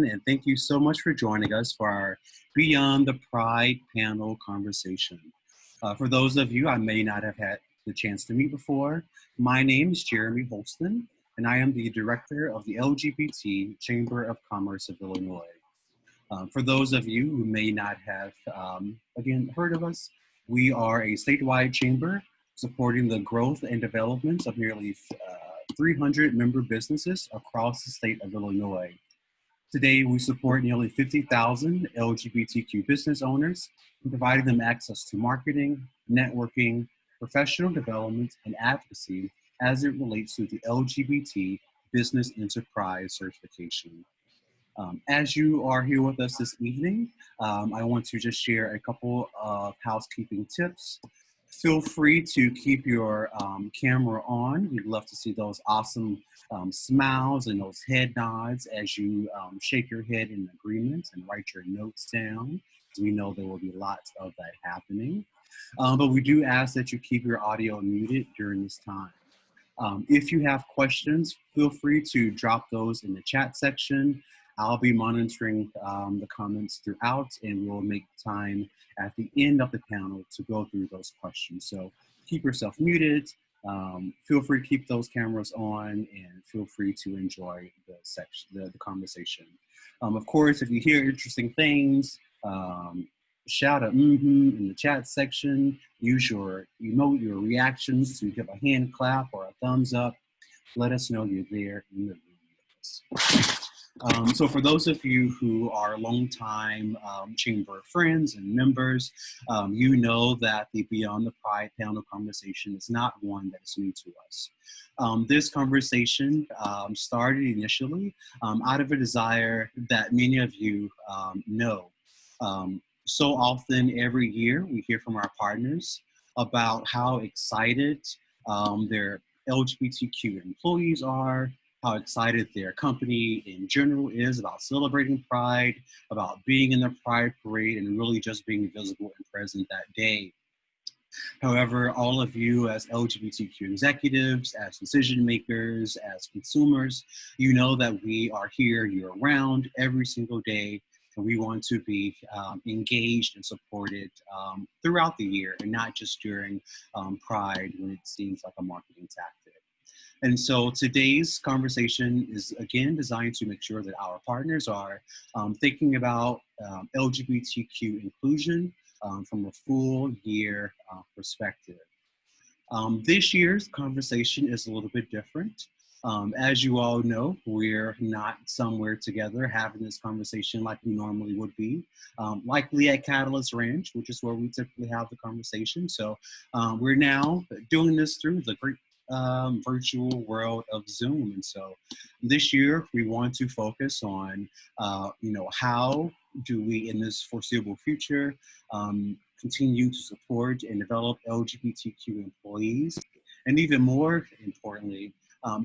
And thank you so much for joining us for our Beyond the Pride panel conversation. For those of you I may not have had the chance to meet before, my name is Jeremy Goldstein, and I am the director of the LGBT Chamber of Commerce of Illinois. For those of you who may not have, again, heard of us, we are a statewide chamber supporting the growth and development of nearly 300 member businesses across the state of Illinois. Today, we support nearly 50,000 LGBTQ business owners and providing them access to marketing, networking, professional development, and advocacy as it relates to the LGBT Business Enterprise Certification. As you are here with us this evening, I want to just share a couple of housekeeping tips. Feel free to keep your camera on. We'd love to see those awesome smiles and those head nods as you shake your head in agreement and write your notes down. We know there will be lots of that happening. But we do ask that you keep your audio muted during this time. If you have questions, feel free to drop those in the chat section. I'll be monitoring the comments throughout, and we'll make time at the end of the panel to go through those questions. So keep yourself muted. Feel free to keep those cameras on, and feel free to enjoy the conversation. Of course, if you hear interesting things, shout out in the chat section. Use your emote, your reactions to give a hand clap or a thumbs up. Let us know you're there in the room with us. So for those of you who are longtime chamber friends and members, you know that the Beyond the Pride panel conversation is not one that is new to us. This conversation started initially out of a desire that many of you know. So often every year we hear from our partners about how excited their LGBTQ employees are, how excited their company in general is about celebrating Pride, about being in the Pride parade, and really just being visible and present that day. However, all of you as LGBTQ executives, as decision makers, as consumers, you know that we are here year-round, every single day, and we want to be engaged and supported throughout the year, and not just during Pride when it seems like a marketing tactic. And so today's conversation is, again, designed to make sure that our partners are thinking about LGBTQ inclusion from a full year perspective. This year's conversation is a little bit different. As you all know, we're not somewhere together having this conversation like we normally would be, likely at Catalyst Ranch, which is where we typically have the conversation. So we're now doing this through the great virtual world of Zoom. And so this year we want to focus on, how do we in this foreseeable future continue to support and develop LGBTQ employees, and even more importantly,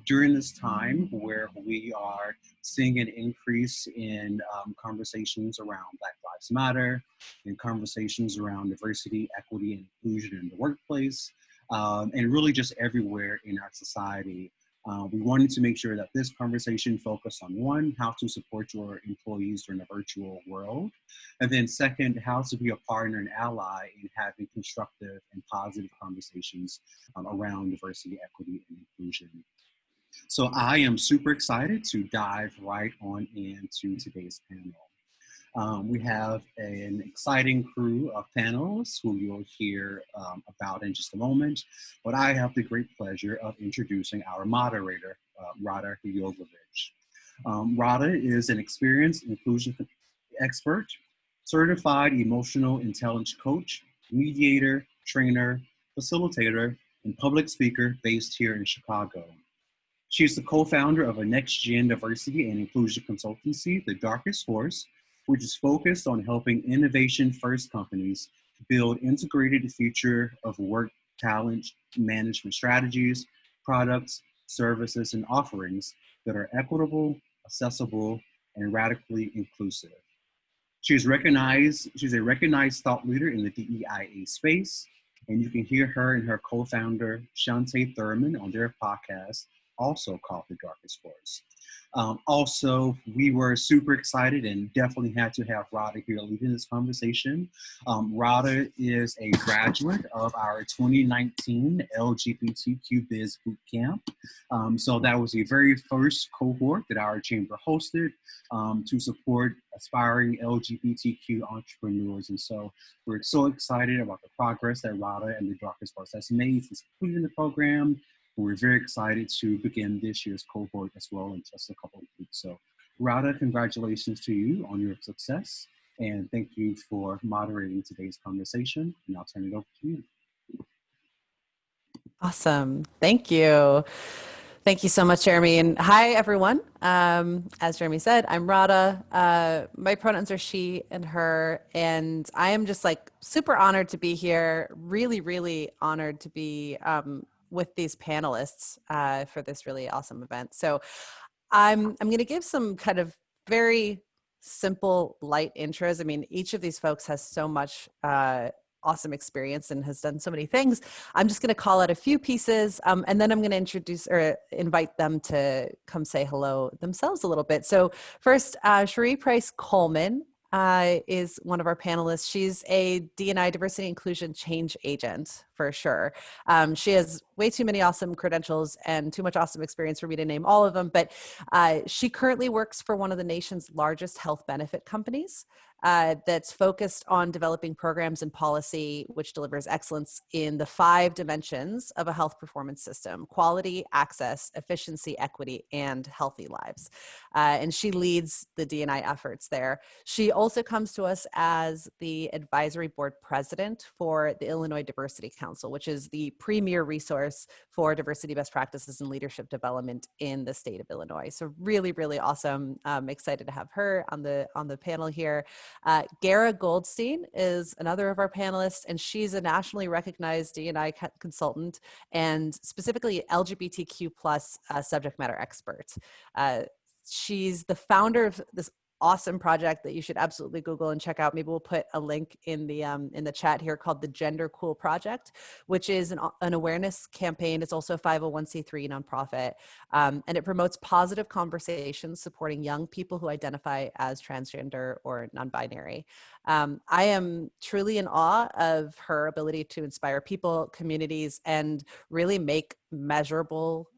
during this time where we are seeing an increase in conversations around Black Lives Matter and conversations around diversity, equity, and inclusion in the workplace, and really just everywhere in our society. We wanted to make sure that this conversation focused on one, how to support your employees during a virtual world, and then second, how to be a partner and ally in having constructive and positive conversations around diversity, equity, and inclusion. So I am super excited to dive right on into today's panel. We have an exciting crew of panelists who you'll hear about in just a moment, but I have the great pleasure of introducing our moderator, Rada Yovovich. Rada is an experienced inclusion expert, certified emotional intelligence coach, mediator, trainer, facilitator, and public speaker based here in Chicago. She is the co-founder of a next-gen diversity and inclusion consultancy, The Darkest Horse, which is focused on helping innovation-first companies build integrated future of work talent management strategies, products, services, and offerings that are equitable, accessible, and radically inclusive. She's a recognized thought leader in the DEIA space, and you can hear her and her co-founder, Shantae Thurman, on their podcast, also called The Darkest Force. Also, we were super excited and definitely had to have Rada here leading this conversation. Rada is a graduate of our 2019 LGBTQ Biz Bootcamp. So that was the very first cohort that our chamber hosted to support aspiring LGBTQ entrepreneurs. And so we're so excited about the progress that Rada and the Darkest Force has made since completing the program. We're very excited to begin this year's cohort as well in just a couple of weeks. So Rada, congratulations to you on your success. And thank you for moderating today's conversation. And I'll turn it over to you. Awesome. Thank you. Thank you so much, Jeremy. And hi, everyone. As Jeremy said, I'm Rada. My pronouns are she and her. And I am just like super honored to be here. Really, really honored to be with these panelists for this really awesome event. So I'm going to give some kind of very simple, light intros. I mean, each of these folks has so much awesome experience and has done so many things. I'm just going to call out a few pieces, and then I'm going to introduce or invite them to come say hello themselves a little bit. So first, Cherie Coleman is one of our panelists. She's a D&I diversity inclusion change agent for sure. She has way too many awesome credentials and too much awesome experience for me to name all of them, but she currently works for one of the nation's largest health benefit companies that's focused on developing programs and policy which delivers excellence in the 5 dimensions of a health performance system: quality, access, efficiency, equity, and healthy lives. And she leads the D&I efforts there. She also comes to us as the advisory board president for the Illinois Diversity Council, which is the premier resource for diversity best practices and leadership development in the state of Illinois. So really, really awesome. I'm excited to have her on the panel here. Gearah Goldstein is another of our panelists, and she's a nationally recognized D&I consultant and specifically LGBTQ plus subject matter expert. She's the founder of this awesome project that you should absolutely Google and check out. Maybe we'll put a link in the chat here, called the Gender Cool Project, which is an awareness campaign. It's also a 501c3 nonprofit, and it promotes positive conversations supporting young people who identify as transgender or non-binary. I am truly in awe of her ability to inspire people, communities, and really make measurable,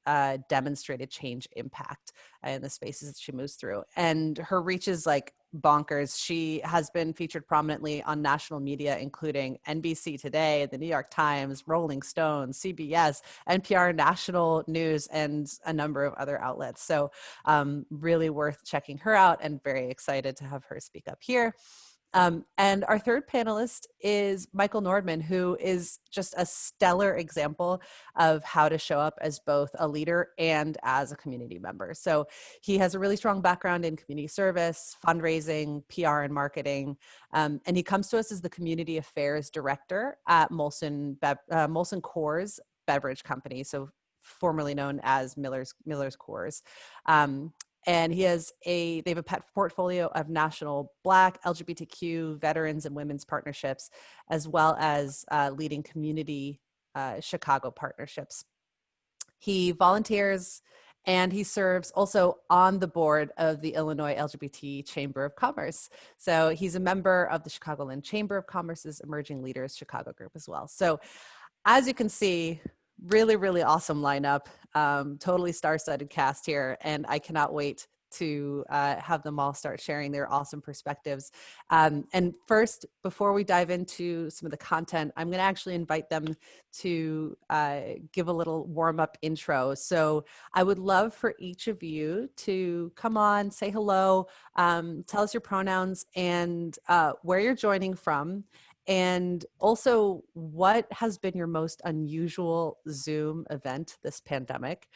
demonstrated change impact in the spaces that she moves through. And her reach is like bonkers. She has been featured prominently on national media, including NBC Today, the New York Times, Rolling Stone, CBS, NPR, National News, and a number of other outlets. So really worth checking her out, and very excited to have her speak up here. And our third panelist is Michael Nordman, who is just a stellar example of how to show up as both a leader and as a community member. So he has a really strong background in community service, fundraising, PR, and marketing. And he comes to us as the community affairs director at Molson Coors beverage company, so formerly known as Miller's Coors. And they have a pet portfolio of national Black, LGBTQ, veterans, and women's partnerships, as well as leading community Chicago partnerships. He volunteers and he serves also on the board of the Illinois LGBT Chamber of Commerce. So he's a member of the Chicagoland Chamber of Commerce's Emerging Leaders Chicago group as well. So as you can see, really, really awesome lineup, totally star-studded cast here, and I cannot wait to have them all start sharing their awesome perspectives. And first, before we dive into some of the content, I'm going to actually invite them to give a little warm-up intro. So I would love for each of you to come on, say hello, tell us your pronouns and where you're joining from. And also, what has been your most unusual Zoom event this pandemic?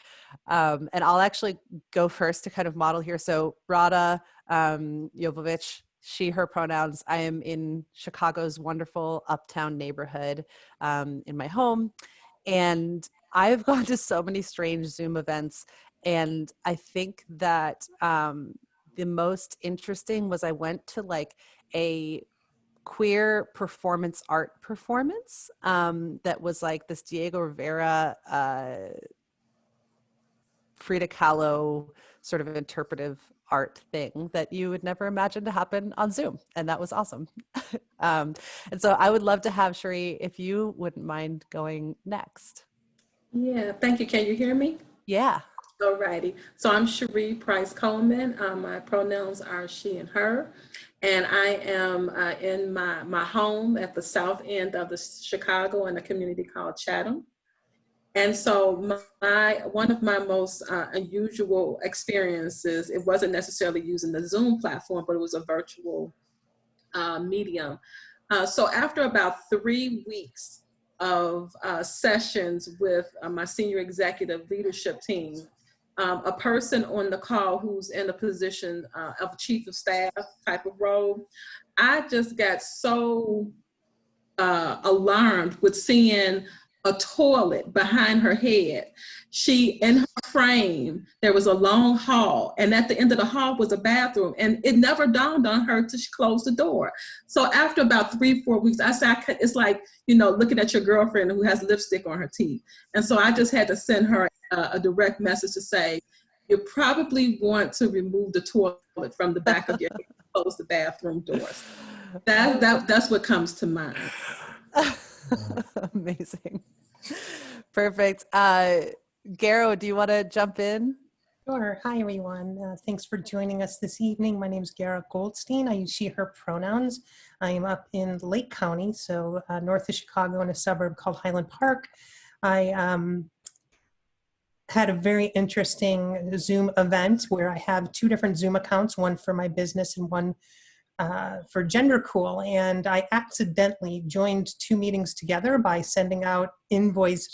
And I'll actually go first to kind of model here. So Rada, Yovovich, she, her pronouns. I am in Chicago's wonderful uptown neighborhood in my home. And I've gone to so many strange Zoom events. And I think that the most interesting was I went to like a queer performance art performance that was like this Diego Rivera Frida Kahlo sort of interpretive art thing that you would never imagine to happen on Zoom. And that was awesome. And so I would love to have Cherie, if you wouldn't mind going next. Yeah, thank you. Can you hear me? Yeah. Alrighty. So I'm Cherie Price Coleman. My pronouns are she and her. And I am in my home at the south end of the Chicago in a community called Chatham. And so one of my most unusual experiences, it wasn't necessarily using the Zoom platform, but it was a virtual medium. So after about 3 weeks of sessions with my senior executive leadership team, a person on the call who's in a position of chief of staff type of role, I just got so alarmed with seeing a toilet behind her head. In her frame, there was a long hall, and at the end of the hall was a bathroom, and it never dawned on her to close the door. So after about 3-4 weeks, I said, it's like, looking at your girlfriend who has lipstick on her teeth. And so I just had to send her a direct message to say, you probably want to remove the toilet from the back of your head, close the bathroom doors. That's what comes to mind. Amazing. Perfect. Gearah, do you want to jump in? Sure. Hi, everyone. Thanks for joining us this evening. My name is Gearah Goldstein. I use she, her pronouns. I am up in Lake County, so north of Chicago in a suburb called Highland Park. I had a very interesting Zoom event where I have 2 different Zoom accounts, one for my business and one for Gender Cool, and I accidentally joined 2 meetings together by sending out invites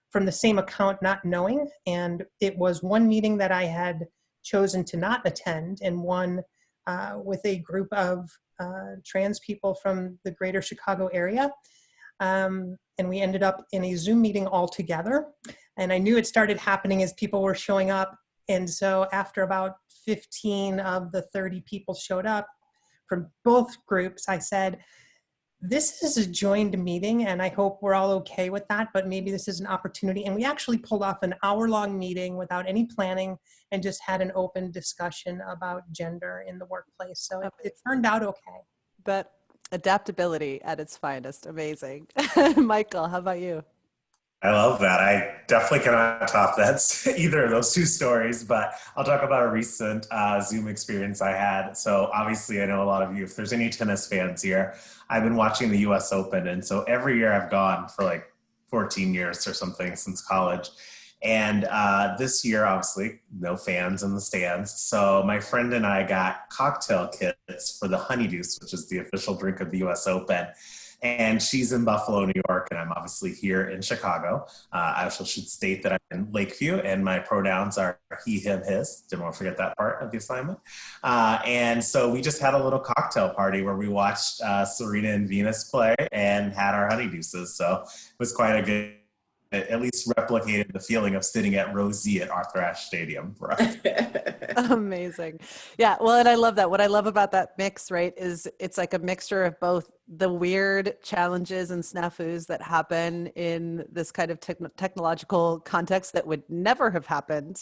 from the same account, not knowing. And it was one meeting that I had chosen to not attend, and one with a group of trans people from the greater Chicago area. And we ended up in a Zoom meeting all together. And I knew it started happening as people were showing up. And so after about 15 of the 30 people showed up from both groups, I said, this is a joined meeting and I hope we're all okay with that, but maybe this is an opportunity. And we actually pulled off an hour-long meeting without any planning and just had an open discussion about gender in the workplace. So it turned out okay. But adaptability at its finest. Amazing. Michael, how about you? I love that. I definitely cannot top that, either of those 2 stories, but I'll talk about a recent Zoom experience I had. So obviously I know a lot of you, if there's any tennis fans here, I've been watching the US Open. And so every year I've gone for like 14 years or something since college. And this year, obviously, no fans in the stands. So my friend and I got cocktail kits for the Honeydews, which is the official drink of the US Open. And she's in Buffalo, New York, and I'm obviously here in Chicago. I also should state that I'm in Lakeview, and my pronouns are he, him, his. Didn't want to forget that part of the assignment. And so we just had a little cocktail party where we watched Serena and Venus play and had our honeydews. So it was quite a good, at least replicated the feeling of sitting at Rosie at Arthur Ashe Stadium for us. Amazing. Yeah. Well, and I love that. What I love about that mix, right, is it's like a mixture of both the weird challenges and snafus that happen in this kind of technological context that would never have happened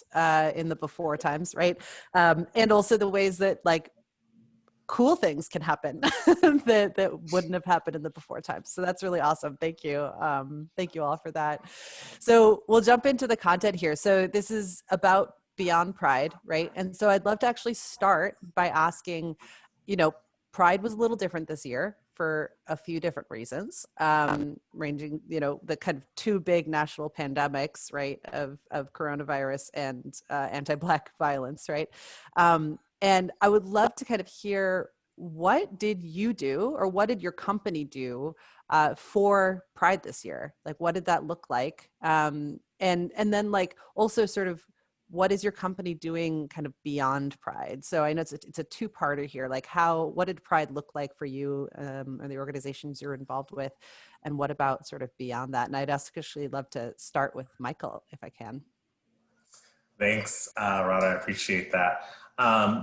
in the before times, right? And also the ways that like cool things can happen that wouldn't have happened in the before times. So that's really awesome. Thank you. Thank you all for that. So we'll jump into the content here. So this is about Beyond Pride, right? And so I'd love to actually start by asking, Pride was a little different this year for a few different reasons, ranging, the kind of 2 big national pandemics, right, of coronavirus and anti-Black violence, right? And I would love to kind of hear, what did you do, or what did your company do for Pride this year? Like, what did that look like? And then like also sort of, what is your company doing kind of beyond Pride? So I know it's a 2-parter here. Like what did Pride look like for you and the organizations you're involved with? And what about sort of beyond that? And I'd actually love to start with Michael, if I can. Thanks, Rada. I appreciate that.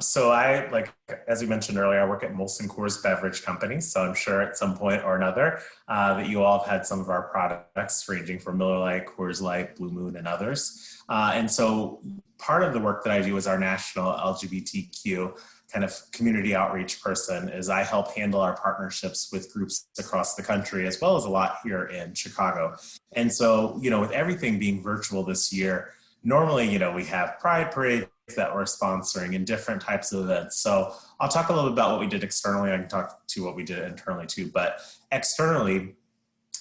So I, like, as we mentioned earlier, I work at Molson Coors Beverage Company. So I'm sure at some point or another that you all have had some of our products ranging from Miller Lite, Coors Light, Blue Moon, and others. And so part of the work that I do as our national LGBTQ kind of community outreach person is I help handle our partnerships with groups across the country, as well as a lot here in Chicago. And so, with everything being virtual this year, normally, we have Pride parades that we're sponsoring and different types of events. So I'll talk a little bit about what we did externally. I can talk to what we did internally too, but externally,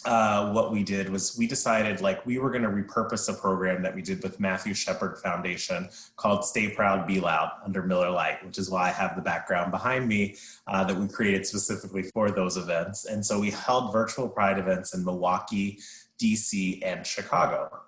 what we did was we decided we were going to repurpose a program that we did with Matthew Shepard Foundation called Stay Proud, Be Loud under Miller Lite, which is why I have the background behind me that we created specifically for those events. And so we held virtual Pride events in Milwaukee, DC, and Chicago.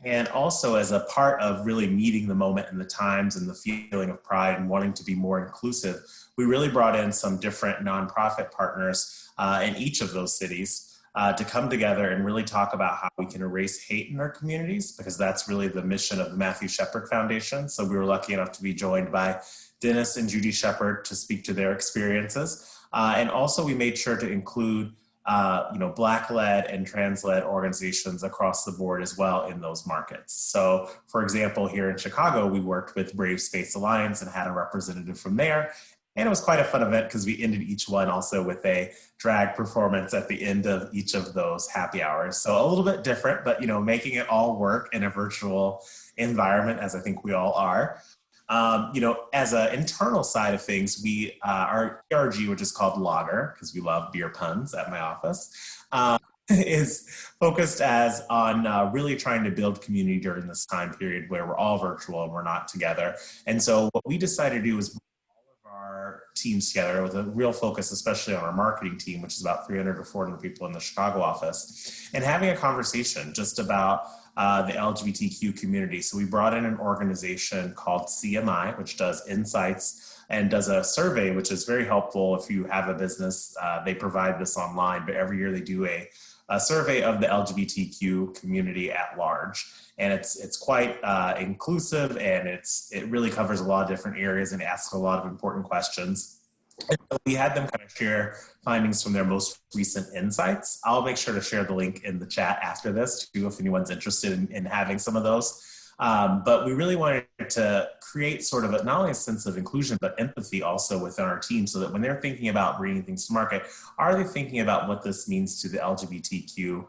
And also as a part of really meeting the moment and the times and the feeling of pride and wanting to be more inclusive, we really brought in some different nonprofit partners in each of those cities to come together and really talk about how we can erase hate in our communities, because that's really the mission of the Matthew Shepard Foundation. So we were lucky enough to be joined by Dennis and Judy Shepard to speak to their experiences. And also we made sure to include Black-led and trans-led organizations across the board as well in those markets. So, for example, here in Chicago, we worked with Brave Space Alliance and had a representative from there. And it was quite a fun event because we ended each one also with a drag performance at the end of each of those happy hours. So a little bit different, but, making it all work in a virtual environment, as I think we all are. As an internal side of things, our ERG, which is called Lager, because we love beer puns at my office, is focused on really trying to build community during this time period where we're all virtual and we're not together. And so what we decided to do is bring all of our teams together with a real focus, especially on our marketing team, which is about 300 or 400 people in the Chicago office, and having a conversation just about the LGBTQ community. So we brought in an organization called CMI, which does insights and does a survey, which is very helpful if you have a business. They provide this online, but every year they do a survey of the LGBTQ community at large. And it's quite inclusive, and it really covers a lot of different areas and asks a lot of important questions. And so we had them kind of share findings from their most recent insights. I'll make sure to share the link in the chat after this too, if anyone's interested in having some of those. But we really wanted to create sort of not only a sense of inclusion, but empathy also within our team, so that when they're thinking about bringing things to market, are they thinking about what this means to the LGBTQ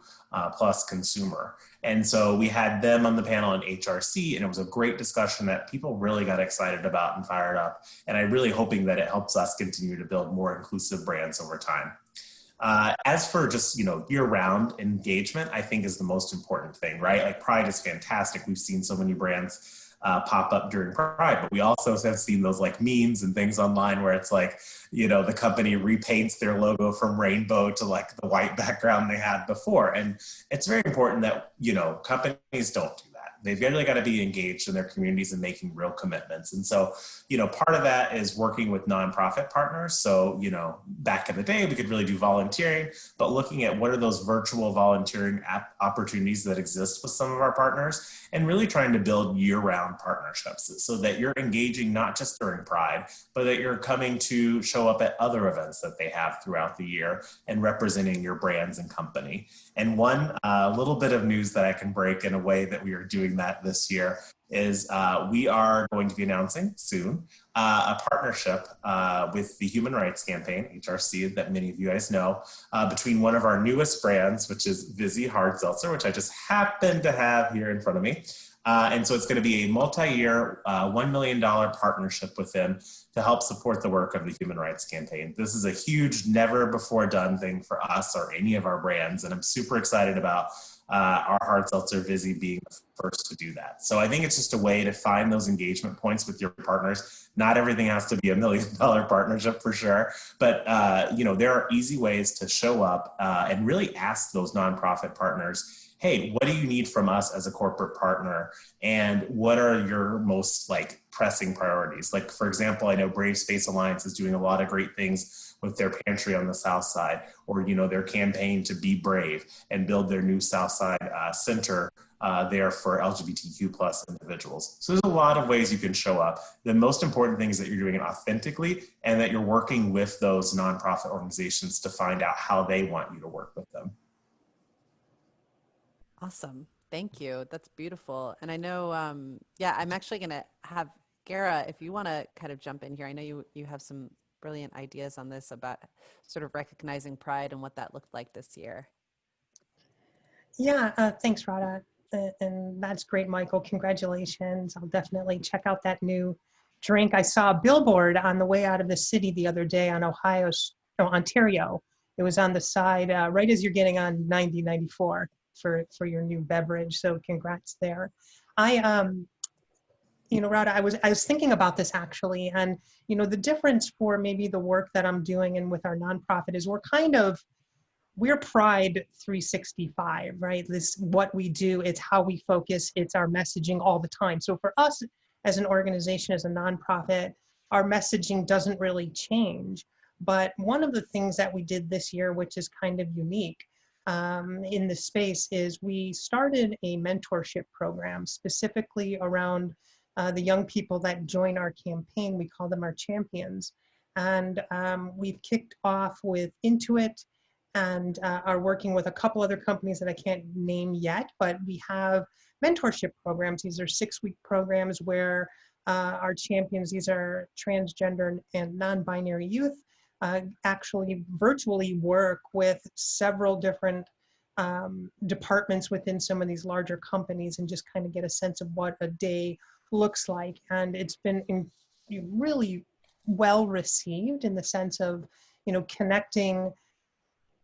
plus consumer? And so we had them on the panel in HRC, and it was a great discussion that people really got excited about and fired up. And I'm really hoping that it helps us continue to build more inclusive brands over time. As for just, year-round engagement, I think is the most important thing, right? Like Pride is fantastic. We've seen so many brands pop up during Pride, but we also have seen those memes and things online where it's the company repaints their logo from rainbow to the white background they had before. And it's very important that, companies don't do that. They've really got to be engaged in their communities and making real commitments. And so, part of that is working with nonprofit partners. So, back in the day, we could really do volunteering, but looking at what are those virtual volunteering opportunities that exist with some of our partners, and really trying to build year-round partnerships so that you're engaging not just during Pride, but that you're coming to show up at other events that they have throughout the year and representing your brands and company. And one little bit of news that I can break in a way that we are doing that this year is we are going to be announcing soon a partnership with the Human Rights Campaign, HRC, that many of you guys know, between one of our newest brands, which is Vizzy Hard Seltzer, which I just happen to have here in front of me. And so it's going to be a multi-year, $1 million partnership with them to help support the work of the Human Rights Campaign. This is a huge, never before done thing for us or any of our brands. And I'm super excited about our hard seltzer Vizzy being the first to do that. So I think it's just a way to find those engagement points with your partners. Not everything has to be $1 million partnership for sure, but there are easy ways to show up and really ask those nonprofit partners, hey, what do you need from us as a corporate partner? And what are your most pressing priorities? For example, I know Brave Space Alliance is doing a lot of great things with their pantry on the South Side, or, their campaign to be brave and build their new South Side center there for LGBTQ plus individuals. So there's a lot of ways you can show up. The most important thing is that you're doing it authentically and that you're working with those nonprofit organizations to find out how they want you to work with them. Awesome. Thank you. That's beautiful. And I know, yeah, I'm actually going to have Gearah, if you want to kind of jump in here. I know you have some brilliant ideas on this about sort of recognizing Pride and what that looked like this year. Yeah, thanks, Rada. And that's great, Michael. Congratulations. I'll definitely check out that new drink. I saw a billboard on the way out of the city the other day on Ontario. It was on the side right as you're getting on 94 for your new beverage. So congrats there. You know, Rada, I was thinking about this actually, and you know, the difference for maybe the work that I'm doing and with our nonprofit is we're Pride 365, right? This what we do, it's how we focus, it's our messaging all the time. So for us as an organization, as a nonprofit, our messaging doesn't really change. But one of the things that we did this year, which is kind of unique in the space, is we started a mentorship program specifically around the young people that join our campaign. We call them our champions. And we've kicked off with Intuit, and are working with a couple other companies that I can't name yet, but we have mentorship programs. These are 6-week programs where our champions, these are transgender and non-binary youth, actually virtually work with several different departments within some of these larger companies and just kind of get a sense of what a day looks like. And it's been really well received in the sense of, you know, connecting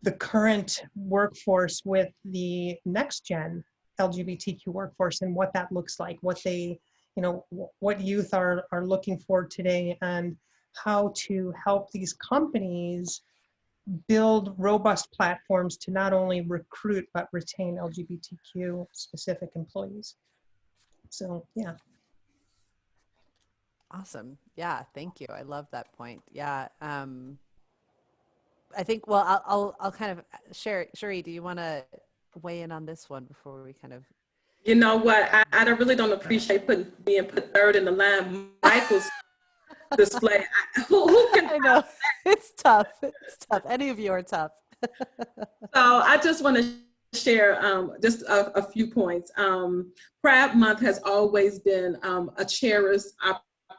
the current workforce with the next gen LGBTQ workforce and what that looks like, what they, you know, what youth are looking for today, and how to help these companies build robust platforms to not only recruit but retain LGBTQ specific employees. So yeah. Awesome. Yeah, thank you. I love that point. Yeah. I think, well, I'll kind of share. Cherie, do you want to weigh in on this one before we kind of? You know what? I really don't appreciate being put third in the line. Michael's display. Who can? I know it's tough. It's tough. Any of you are tough. So I just want to share just a few points. Pride Month has always been a cherished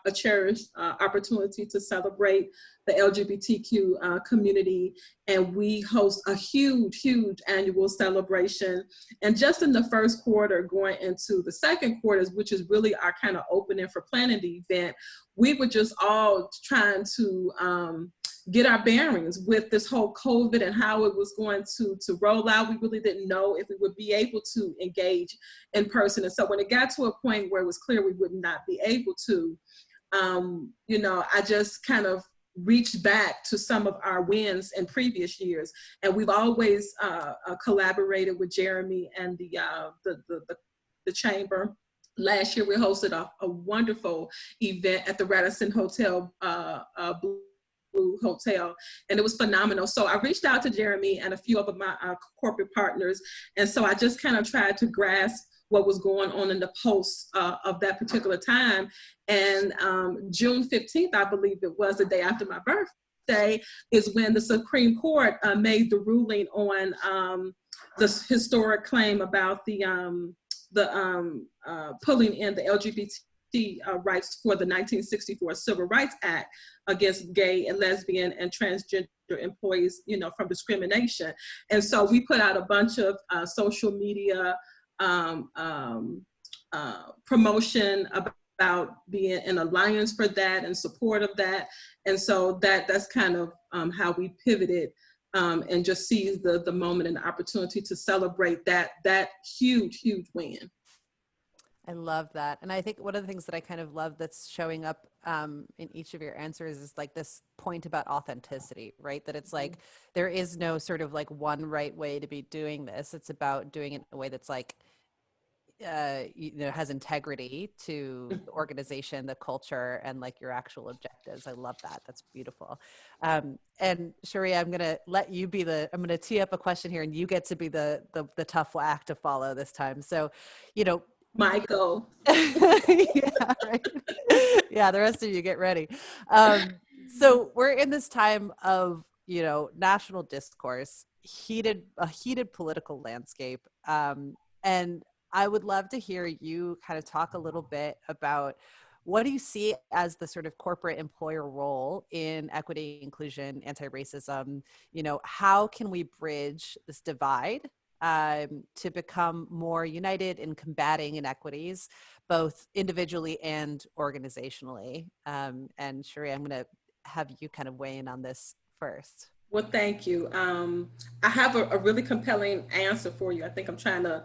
opportunity to celebrate the LGBTQ community, and we host a huge annual celebration. And just in the first quarter, going into the second quarters, which is really our kind of opening for planning the event, we were just all trying to get our bearings with this whole COVID and how it was going to roll out. We really didn't know if we would be able to engage in person. And so when it got to a point where it was clear we would not be able to, you know, I just kind of reached back to some of our wins in previous years. And we've always collaborated with Jeremy and the chamber. Last year, we hosted a wonderful event at the Radisson Hotel, Blue Hotel, and it was phenomenal. So I reached out to Jeremy and a few of my corporate partners. And so I just kind of tried to grasp what was going on in the post of that particular time. And June 15th, I believe it was, the day after my birthday, is when the Supreme Court made the ruling on the historic claim about the pulling in the LGBT rights for the 1964 Civil Rights Act against gay and lesbian and transgender employees, you know, from discrimination. And so we put out a bunch of social media promotion about being an alliance for that and support of that. And so that's kind of how we pivoted and just seized the moment and the opportunity to celebrate that huge win. I love that. And I think one of the things that I kind of love that's showing up in each of your answers is like this point about authenticity, right? That it's like, there is no sort of like one right way to be doing this. It's about doing it in a way that's like, has integrity to the organization, the culture, and like your actual objectives. I love that. That's beautiful. And Cherie, I'm going to let you be I'm going to tee up a question here, and you get to be the tough act to follow this time. So, Michael. Yeah, right. Yeah, the rest of you get ready. So we're in this time of, national discourse, a heated political landscape. And I would love to hear you kind of talk a little bit about what do you see as the sort of corporate employer role in equity, inclusion, anti-racism? How can we bridge this divide to become more united in combating inequities, both individually and organizationally? And Cherie, I'm going to have you kind of weigh in on this first. Well, thank you. I have a really compelling answer for you. I think I'm trying to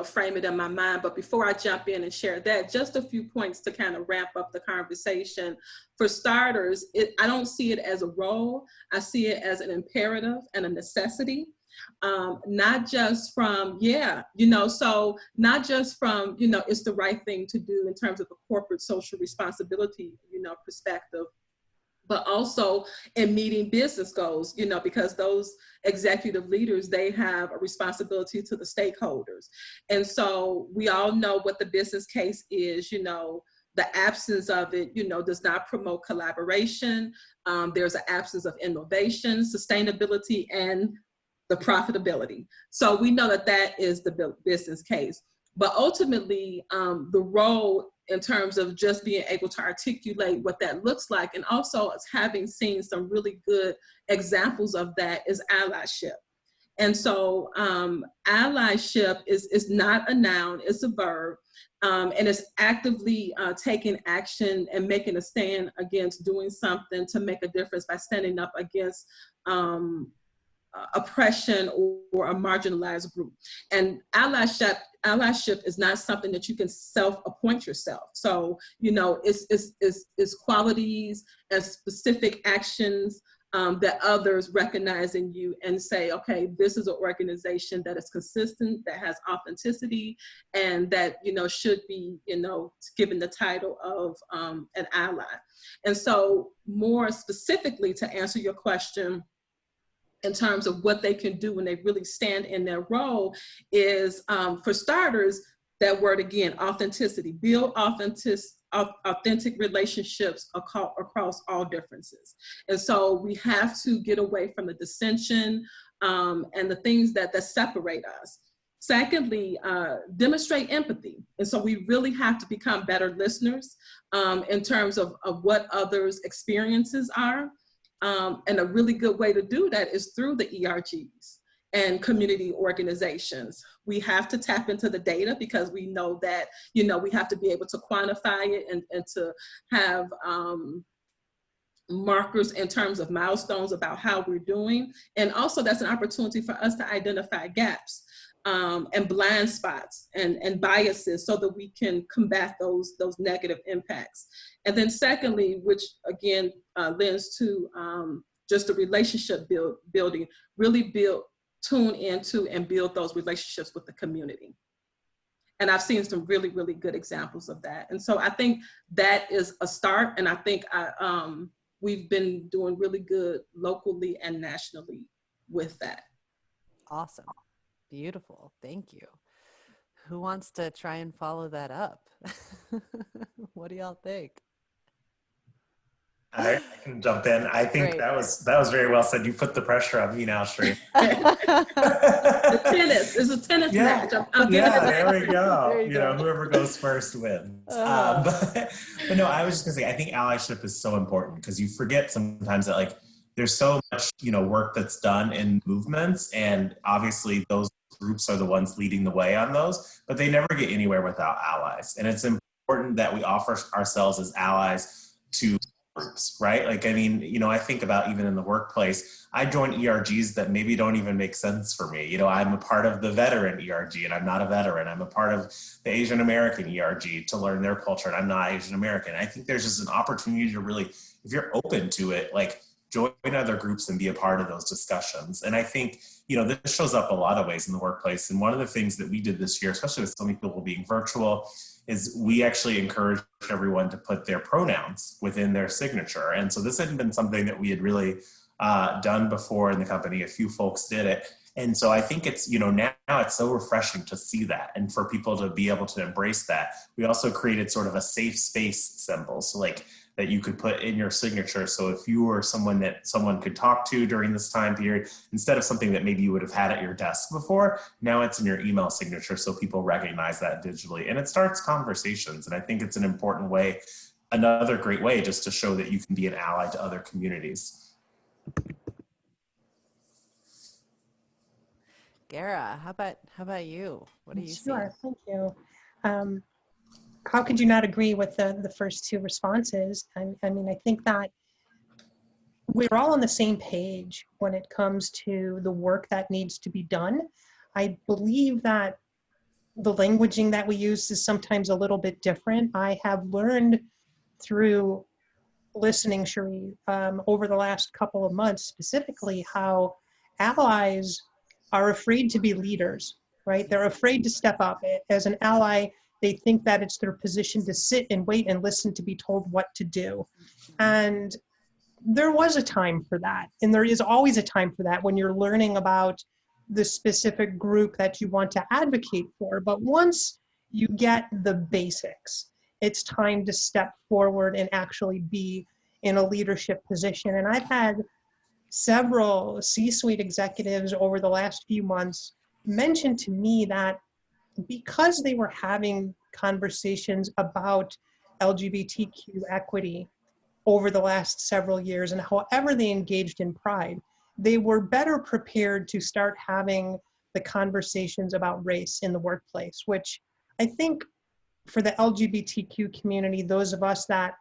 frame it in my mind. But before I jump in and share that, just a few points to kind of wrap up the conversation. For starters, I don't see it as a role. I see it as an imperative and a necessity. Not just from, not just from, it's the right thing to do in terms of a corporate social responsibility, perspective, but also in meeting business goals, because those executive leaders, they have a responsibility to the stakeholders. And so we all know what the business case is, the absence of it, does not promote collaboration. There's an absence of innovation, sustainability, and the profitability. So we know that is the business case. But ultimately, the role in terms of just being able to articulate what that looks like, and also having seen some really good examples of that, is allyship. And so allyship is not a noun, it's a verb, and it's actively taking action and making a stand against doing something to make a difference by standing up against oppression or a marginalized group. And allyship is not something that you can self-appoint yourself. So, it's qualities and specific actions that others recognize in you and say, okay, this is an organization that is consistent, that has authenticity, and that, should be, given the title of an ally. And so more specifically, to answer your question, in terms of what they can do when they really stand in their role, is, for starters, that word again, authenticity. Build authentic relationships across all differences. And so we have to get away from the dissension and the things that separate us. Secondly, demonstrate empathy. And so we really have to become better listeners in terms of what others' experiences are. And a really good way to do that is through the ERGs and community organizations. We have to tap into the data, because we know that, we have to be able to quantify it and to have markers in terms of milestones about how we're doing. And also that's an opportunity for us to identify gaps and blind spots and biases, so that we can combat those negative impacts. And then secondly, which again lends to just the relationship building, really tune into and build those relationships with the community. And I've seen some really, really good examples of that. And so I think that is a start. And I think we've been doing really good locally and nationally with that. Awesome. Beautiful. Thank you. Who wants to try and follow that up? What do y'all think? I can jump in. I think Great. that was very well said. You put the pressure on me now, Cherie. The tennis is a tennis match. There we go. There you go. Whoever goes first wins. But no, I was just gonna say, I think allyship is so important, because you forget sometimes that, like, there's so much, work that's done in movements, and obviously those groups are the ones leading the way on those, but they never get anywhere without allies. And it's important that we offer ourselves as allies to groups, right? Like, I mean, I think about even in the workplace, I join ERGs that maybe don't even make sense for me. I'm a part of the veteran ERG, and I'm not a veteran. I'm a part of the Asian American ERG to learn their culture, and I'm not Asian American. I think there's just an opportunity to really, if you're open to it, like, join other groups and be a part of those discussions. And I think, this shows up a lot of ways in the workplace. And one of the things that we did this year, especially with so many people being virtual, is we actually encouraged everyone to put their pronouns within their signature. And so this hadn't been something that we had really done before in the company. A few folks did it. And so I think it's, now it's so refreshing to see that and for people to be able to embrace that. We also created sort of a safe space symbol. So like that you could put in your signature. So if you were someone that someone could talk to during this time period, instead of something that maybe you would have had at your desk before, now it's in your email signature so people recognize that digitally. And it starts conversations. And I think it's an important way, another great way just to show that you can be an ally to other communities. Gearah, how about you? What do you see? Sure, thank you. How could you not agree with the first two responses? I mean, I think that we're all on the same page when it comes to the work that needs to be done. I believe that the languaging that we use is sometimes a little bit different. I have learned through listening, Cherie, over the last couple of months, specifically how allies are afraid to be leaders, right? They're afraid to step up. As an ally, they think that it's their position to sit and wait and listen to be told what to do. And there was a time for that. And there is always a time for that when you're learning about the specific group that you want to advocate for. But once you get the basics, it's time to step forward and actually be in a leadership position. And I've had several C-suite executives over the last few months mention to me that because they were having conversations about LGBTQ equity over the last several years and however they engaged in Pride, they were better prepared to start having the conversations about race in the workplace, which I think for the LGBTQ community, those of us that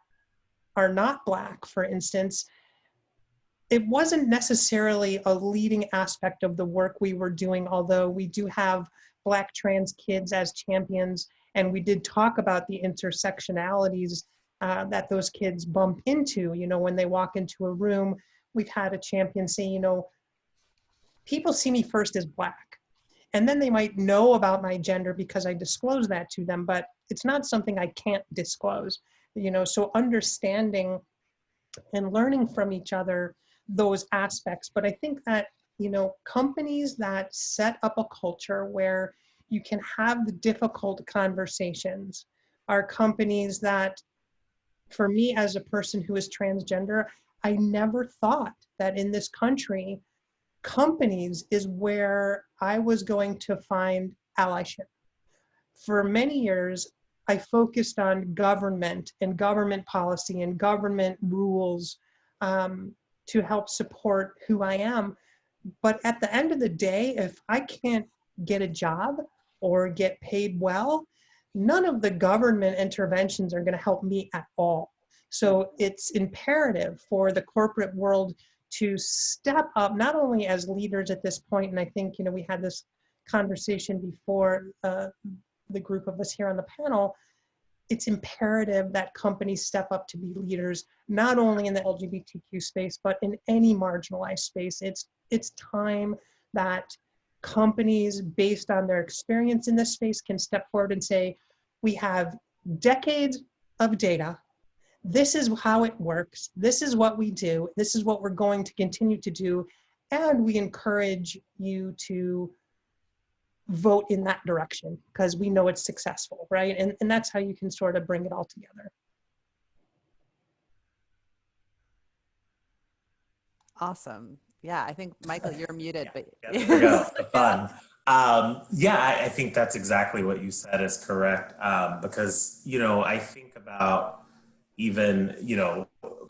are not Black, for instance, it wasn't necessarily a leading aspect of the work we were doing, although we do have Black trans kids as champions, and we did talk about the intersectionalities that those kids bump into. When they walk into a room, we've had a champion say, people see me first as Black, and then they might know about my gender because I disclose that to them, but it's not something I can't disclose. So understanding and learning from each other those aspects. But I think that, companies that set up a culture where you can have the difficult conversations are companies that, for me as a person who is transgender, I never thought that in this country, companies is where I was going to find allyship. For many years, I focused on government and government policy and government rules to help support who I am. But at the end of the day, if I can't get a job or get paid well, none of the government interventions are going to help me at all. So it's imperative for the corporate world to step up, not only as leaders at this point, and I think, we had this conversation before the group of us here on the panel, it's imperative that companies step up to be leaders, not only in the LGBTQ space, but in any marginalized space. It's time that companies, based on their experience in this space, can step forward and say, we have decades of data. This is how it works. This is what we do. This is what we're going to continue to do. And we encourage you to vote in that direction because we know it's successful, right? And that's how you can sort of bring it all together. Awesome. Yeah, I think, Michael, you're muted, but there we go. Fun. I think that's exactly what you said is correct. Because, I think about even,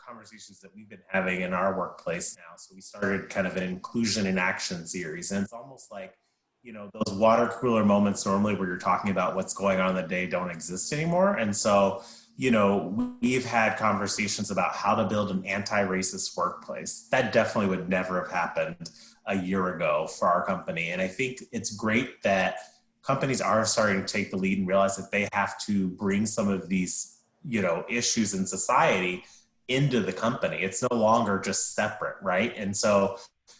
conversations that we've been having in our workplace now. So we started kind of an inclusion in action series, and it's almost like, those water cooler moments normally where you're talking about what's going on in the day don't exist anymore. And so, we've had conversations about how to build an anti-racist workplace. That definitely would never have happened a year ago for our company. And I think it's great that companies are starting to take the lead and realize that they have to bring some of these, issues in society into the company. It's no longer just separate, right? And so,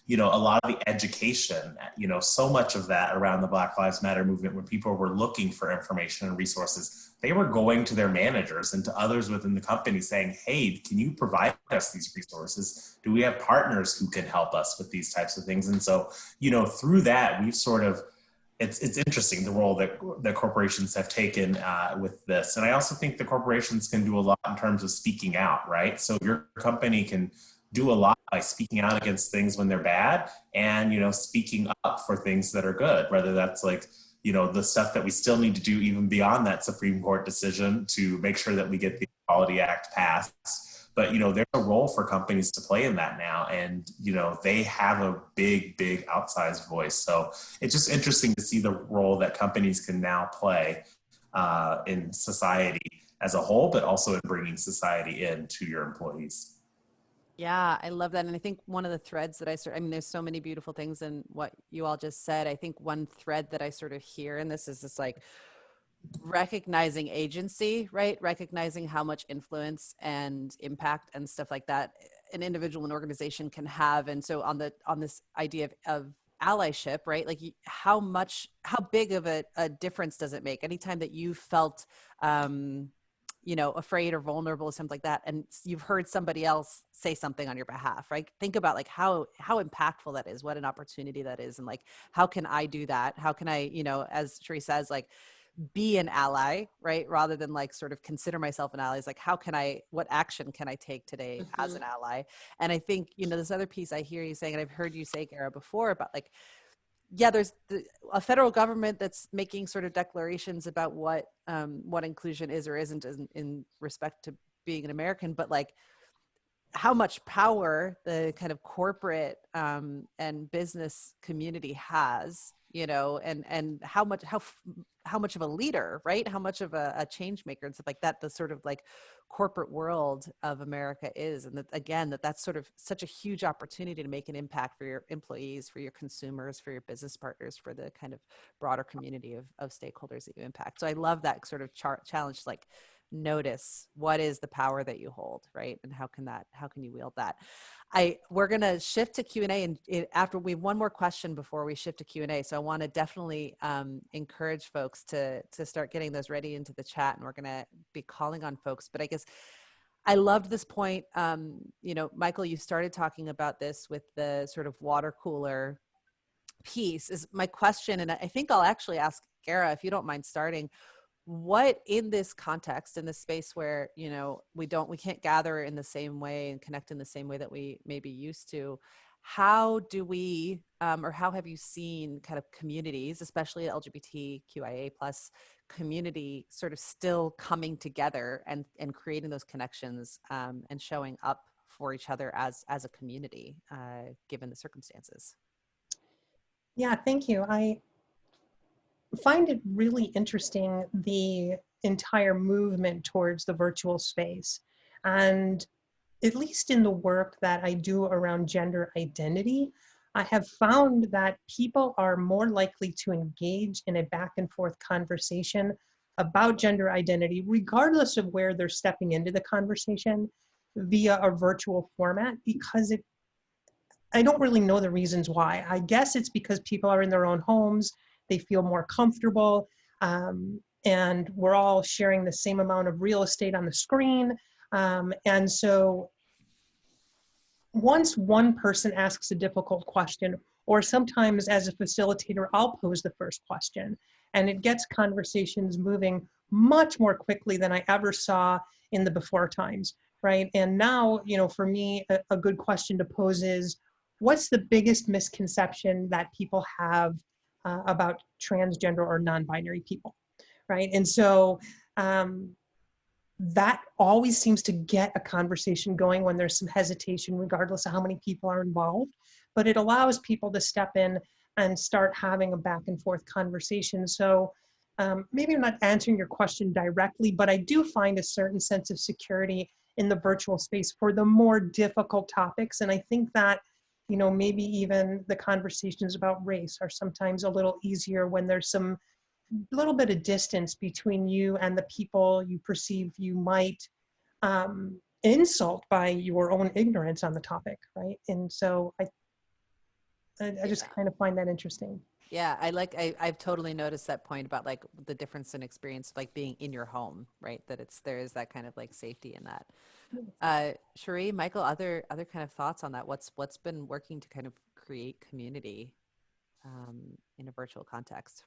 you know, a lot of the education, you know, so much of that around the Black Lives Matter movement, when people were looking for information and resources, they were going to their managers and to others within the company saying, hey, can you provide us these resources? Do we have partners who can help us with these types of things? And so, you know, through that, we've sort of, it's interesting the role that corporations have taken with this. And I also think the corporations can do a lot in terms of speaking out, right? So your company can do a lot by speaking out against things when they're bad and, you know, speaking up for things that are good, whether that's like, you know, the stuff that we still need to do even beyond that Supreme Court decision to make sure that we get the Equality Act passed. But, you know, there's a role for companies to play in that now. And, you know, they have a big, big outsized voice. So it's just interesting to see the role that companies can now play in society as a whole, but also in bringing society in to your employees. Yeah, I love that. And I think one of the threads that I mean, there's so many beautiful things in what you all just said. I think one thread that I sort of hear in this is this like recognizing agency, right? Recognizing how much influence and impact and stuff like that an individual and organization can have. And so on this idea of allyship, right? Like how big of a difference does it make anytime that you felt, you know, afraid or vulnerable or something like that, and you've heard somebody else say something on your behalf, right? Think about like how impactful that is, what an opportunity that is, and like how can I do that? How can I, you know, as Cherie says, like be an ally, right? Rather than like sort of consider myself an ally, is like what action can I take today as an ally? And I think, you know, this other piece I hear you saying, and I've heard you say, Gearah, before about like, yeah, there's a federal government that's making sort of declarations about what inclusion is or isn't in respect to being an American, but like how much power the kind of corporate and business community has, you know, and how much of a leader, right? How much of a change maker and stuff like that, the sort of like corporate world of America is. And that, again, that's sort of such a huge opportunity to make an impact for your employees, for your consumers, for your business partners, for the kind of broader community of stakeholders that you impact. So I love that sort of challenge, like notice what is the power that you hold, right? And how can you wield that? We're going to shift to Q&A, and after we have one more question before we shift to Q&A. So I want to definitely encourage folks to start getting those ready into the chat, and we're going to be calling on folks. But I guess I loved this point. You know, Michael, you started talking about this with the sort of water cooler piece. Is my question, and I think I'll actually ask Gearah, if you don't mind starting. What in this context, in this space where, you know, we can't gather in the same way and connect in the same way that we maybe used to, how do we, or how have you seen kind of communities, especially LGBTQIA plus community, sort of still coming together and creating those connections and showing up for each other as a community, given the circumstances? Yeah, thank you. I find it really interesting, the entire movement towards the virtual space. And at least in the work that I do around gender identity, I have found that people are more likely to engage in a back and forth conversation about gender identity, regardless of where they're stepping into the conversation, via a virtual format, because I don't really know the reasons why. I guess it's because people are in their own homes, they feel more comfortable, and we're all sharing the same amount of real estate on the screen. And so once one person asks a difficult question, or sometimes as a facilitator, I'll pose the first question, and it gets conversations moving much more quickly than I ever saw in the before times, right? And now, you know, for me, a good question to pose is, what's the biggest misconception that people have about transgender or non-binary people, right? And so that always seems to get a conversation going when there's some hesitation, regardless of how many people are involved. But it allows people to step in and start having a back and forth conversation. So maybe I'm not answering your question directly, but I do find a certain sense of security in the virtual space for the more difficult topics. And I think that, you know, maybe even the conversations about race are sometimes a little easier when there's some little bit of distance between you and the people you perceive you might insult by your own ignorance on the topic, right? And so I just kind of find that interesting. Yeah, I've totally noticed that point about like the difference in experience of like being in your home, right? That there is that kind of like safety in that. Cherie, Michael, other kind of thoughts on that? What's been working to kind of create community in a virtual context?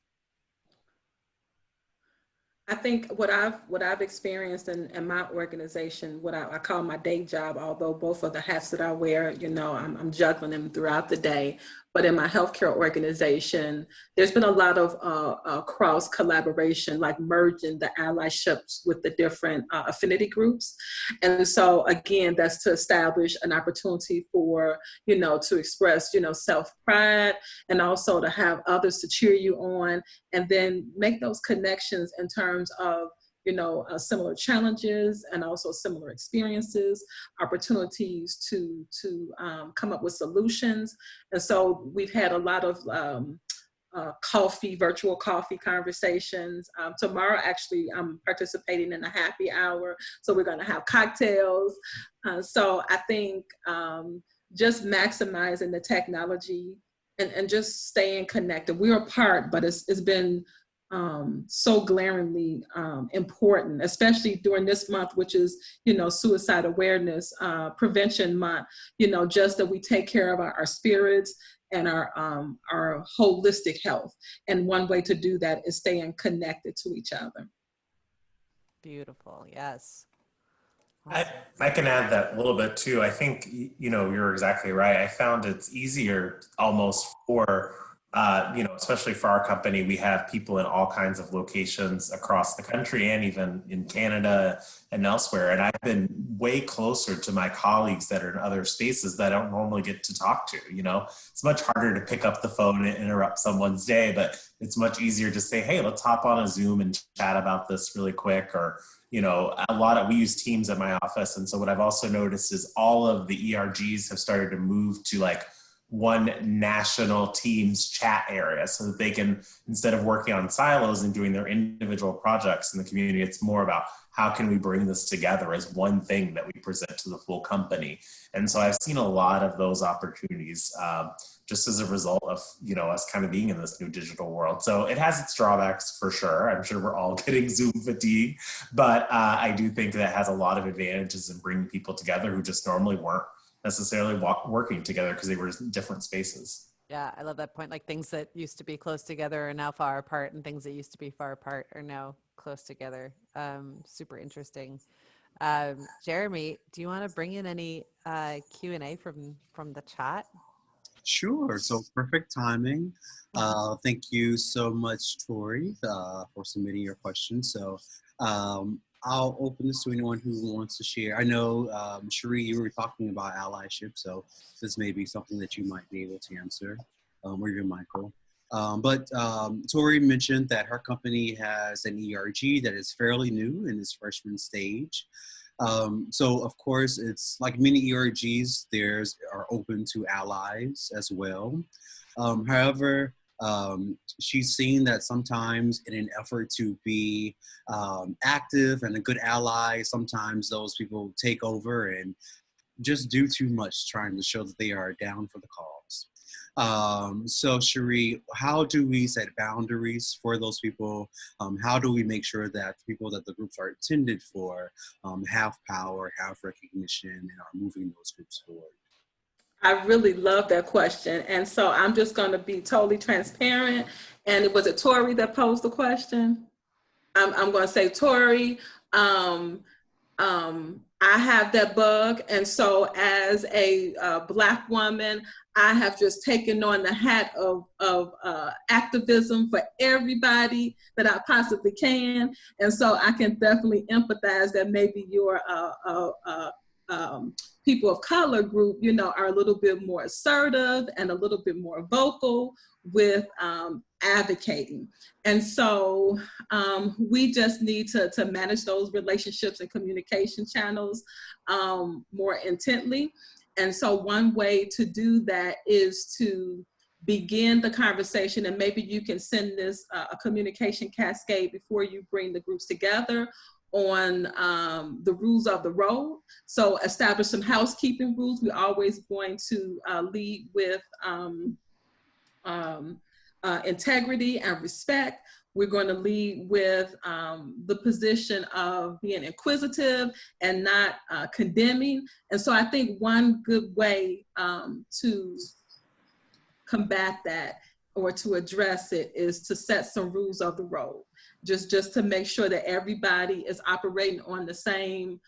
I think what I've experienced in my organization, what I call my day job, although both of the hats that I wear, you know, I'm juggling them throughout the day. But in my healthcare organization, there's been a lot of cross collaboration, like merging the allyships with the different affinity groups. And so again, that's to establish an opportunity for, you know, to express, you know, self-pride, and also to have others to cheer you on, and then make those connections in terms of, you know, similar challenges and also similar experiences, opportunities to come up with solutions. And so we've had a lot of virtual coffee conversations. Tomorrow, actually, I'm participating in a happy hour. So we're going to have cocktails. So I think just maximizing the technology and just staying connected. We're apart, but it's been so glaringly important, especially during this month, which is, you know, Suicide Awareness Prevention Month, you know, just that we take care of our spirits and our holistic health. And one way to do that is staying connected to each other. Beautiful. Yes. I can add that a little bit too. I think, you know, you're exactly right. I found it's easier almost for, you know, especially for our company, we have people in all kinds of locations across the country and even in Canada and elsewhere. And I've been way closer to my colleagues that are in other spaces that I don't normally get to talk to. You know, it's much harder to pick up the phone and interrupt someone's day, but it's much easier to say, hey, let's hop on a Zoom and chat about this really quick. Or, you know, we use Teams at my office. And so what I've also noticed is all of the ERGs have started to move to like one national Teams chat area so that they can, instead of working on silos and doing their individual projects in the community, it's more about how can we bring this together as one thing that we present to the full company. And so I've seen a lot of those opportunities just as a result of, you know, us kind of being in this new digital world. So it has its drawbacks for sure. I'm sure we're all getting Zoom fatigue, but I do think that it has a lot of advantages in bringing people together who just normally weren't necessarily working together because they were in different spaces. Yeah, I love that point. Like things that used to be close together are now far apart, and things that used to be far apart are now close together. Super interesting. Jeremy, do you want to bring in any Q&A from the chat? Sure. So perfect timing. Thank you so much, Tori, for submitting your questions. So I'll open this to anyone who wants to share. I know, Cherie, you were talking about allyship, so this may be something that you might be able to answer, or even Michael. But Tori mentioned that her company has an ERG that is fairly new in its freshman stage. So of course, it's like many ERGs, are open to allies as well. However, she's seen that sometimes in an effort to be active and a good ally, sometimes those people take over and just do too much trying to show that they are down for the cause. So Cherie, how do we set boundaries for those people? How do we make sure that people that the groups are intended for have power, have recognition, and are moving those groups forward? I really love that question. And so I'm just going to be totally transparent. And was it Tori that posed the question? I'm going to say, Tori, I have that bug. And so as a Black woman, I have just taken on the hat of activism for everybody that I possibly can. And so I can definitely empathize that maybe you're people of color group, you know, are a little bit more assertive and a little bit more vocal with advocating. And so we just need to manage those relationships and communication channels more intently. And so one way to do that is to begin the conversation, and maybe you can send this a communication cascade before you bring the groups together, on the rules of the road. So establish some housekeeping rules. We're always going to lead with integrity and respect. We're going to lead with the position of being inquisitive and not condemning. And so I think one good way to combat that or to address it is to set some rules of the road, just to make sure that everybody is operating on the same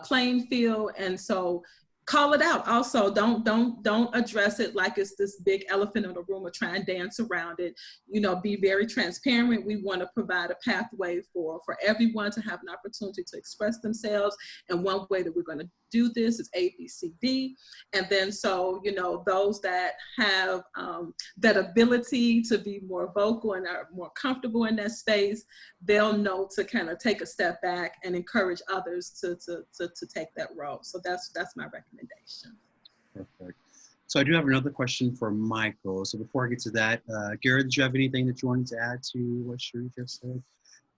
playing field. And so call it out. Also, don't address it like it's this big elephant in the room or try and dance around it. You know, be very transparent. We want to provide a pathway for everyone to have an opportunity to express themselves. And one way that we're going to do this is A, B, C, D. And then so, you know, those that have that ability to be more vocal and are more comfortable in that space, they'll know to kind of take a step back and encourage others to take that role. So that's my recommendation. Perfect. So I do have another question for Michael. So before I get to that, Gearah, did you have anything that you wanted to add to what Cherie just said?